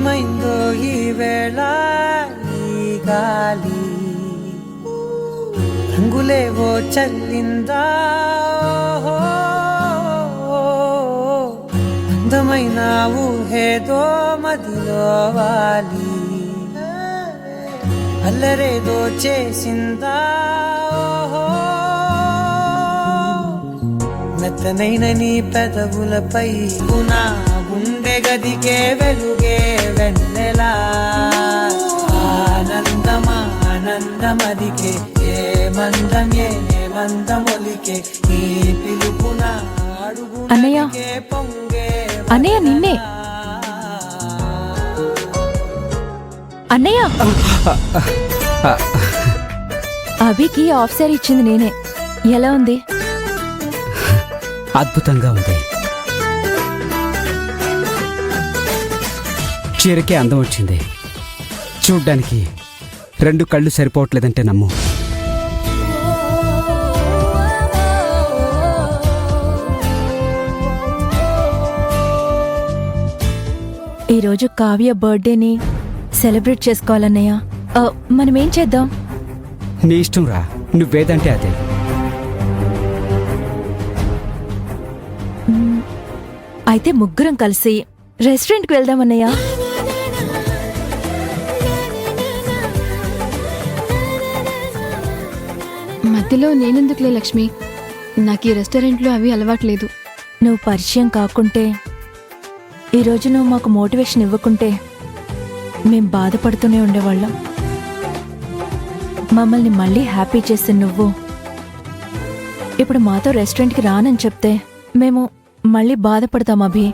ఏమైందో ఈ వేళ ఈ గాలి రంగులేవో చల్లిందా అందమైన ఊహేదో మదిలో వాలి అల్లరేదో చేసిందా మెత్తనైన నీ పెదవులపై పునా గుండె గదికే వెలుగే వెన్నెలా ఆనందమా ఆనందమదికే ఏ మందమొలికే ఈ పిలుపున అన్నయ్య అన్నయ్య నిన్నే అన్నయ్య అభికి ఆఫ్ సారీ ఇచ్చింది నేనే. ఎలా ఉంది? అద్భుతంగా ఉంది. చీరకే అందం వచ్చింది. చూడ్డానికి 2 కళ్ళు సరిపోవట్లేదంటే నమ్ము. ఈరోజు కావ్య బర్త్డేని సెలబ్రేట్ చేసుకోవాలన్నయ్య. మనమేం చేద్దాం? నీ ఇష్టం రా, నువ్వేదంటే అదే. అయితే ముగ్గురం కలిసి రెస్టారెంట్కి వెళ్దామన్నయ్య. మధ్యలో నేనెందుకులే లక్ష్మి, నాకు ఈ రెస్టారెంట్లో అవి అలవాట్లేదు. నువ్వు పరిచయం కాకుంటే, ఈరోజు నువ్వు మాకు మోటివేషన్ ఇవ్వకుంటే మేం బాధపడుతూనే ఉండేవాళ్ళం. మమ్మల్ని మళ్ళీ హ్యాపీ చేసి నువ్వు ఇప్పుడు మాతో రెస్టారెంట్కి రానని చెప్తే మేము మళ్ళీ బాధపడతాం అభి.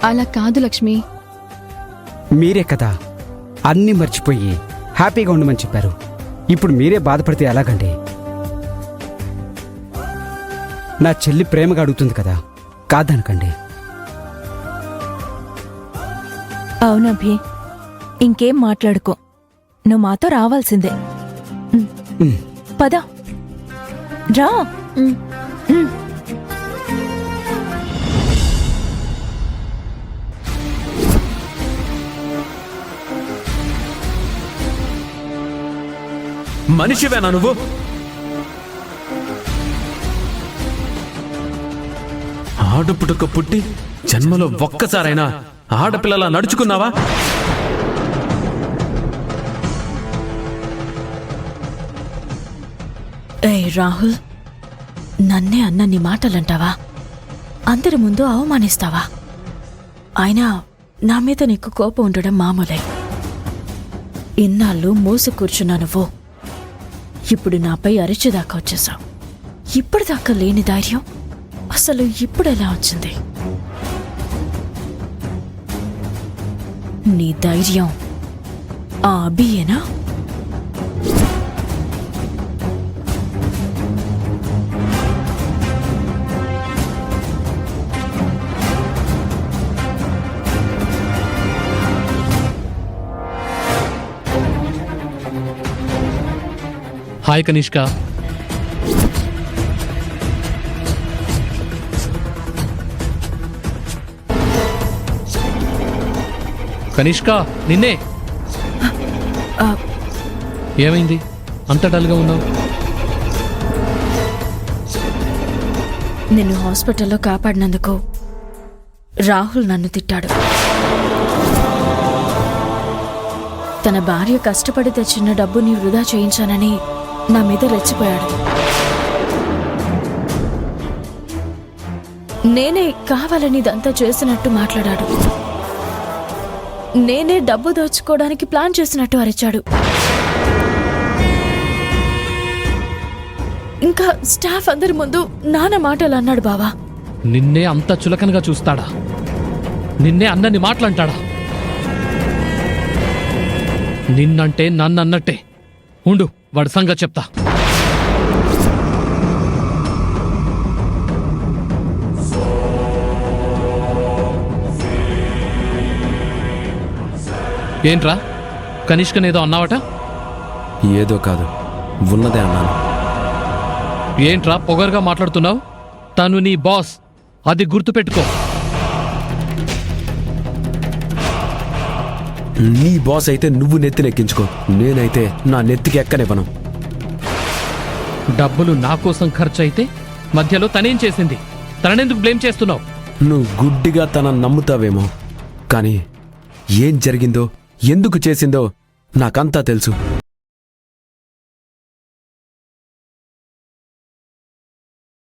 అలా కాదు లక్ష్మి. మీరే కదా అన్నీ మర్చిపోయి హ్యాపీగా ఉండమని చెప్పారు. ఇప్పుడు మీరే బాధపడితే ఎలాగండి? నా చెల్లి ప్రేమగా అడుగుతుంది కదా, కాదనకండి. అవునభి, ఇంకేం మాట్లాడుకో. నువ్వు మాతో రావాల్సిందే. పద రా. మనిషివేనా నువ్వు? ఆడపుట్టుక పుట్టి జన్మలో ఒక్కసారైనా ఆడపిల్లలా నడుచుకున్నావా? రాహుల్, నన్నే అన్నన్ని మాటలంటావా? అందరి ముందు అవమానిస్తావా? అయినా నా మీద నీకు కోపం ఉండడం మామూలే. ఇన్నాళ్ళు మోసి కూర్చున్నా నువ్వు, ఇప్పుడు నాపై అరిచేదాకా వచ్చేసావు. ఇప్పటిదాకా లేని ధైర్యం అసలు ఇప్పుడెలా వచ్చింది? నీ ధైర్యం ఆ అభియేనా? హాయ్ కనిష్క. కనిష్క, నిన్నే. ఏమైంది అంత డల్గా ఉన్నావు? నిన్ను హాస్పిటల్లో కాపాడినందుకు రాహుల్ నన్ను తిట్టాడు. తన భార్య కష్టపడి తెచ్చిన డబ్బుని వృధా చేయించానని నా మీద రెచ్చిపోయాడు. నేనే కావాలని ఇదంతా చేసినట్టు మాట్లాడాడు. నేనే డబ్బు దోచుకోవడానికి ప్లాన్ చేసినట్టు అరిచాడు. ఇంకా స్టాఫ్ అందరి ముందు నాన్న మాటలు అన్నాడు. బావా, నిన్నే అంత చులకనగా చూస్తాడా? నిన్నే అన్నని మాటలంటాడా? నిన్నంటే నన్నన్నట్టే. ఉండు, వాడి సంగతి చెప్తా. ఏంట్రా, కనిష్కనేదో అన్నావట? ఏదో కాదు, ఉన్నదే అన్నాను. ఏంట్రా పొగరుగా మాట్లాడుతున్నావు? తను నీ బాస్, అది గుర్తుపెట్టుకో. నీ బాస్ అయితే నువ్వు నెత్తినెక్కించుకో, నేనైతే నా నెత్తికి ఎక్కనివ్వను. డబ్బులు నా కోసం ఖర్చు అయితే మధ్యలో తనేం చేసింది? తననెందుకు బ్లేమ్ చేస్తున్నావు? నువ్వు గుడ్డిగా తన నమ్ముతావేమో, కానీ ఏం జరిగిందో ఎందుకు చేసిందో నాకంతా తెలుసు.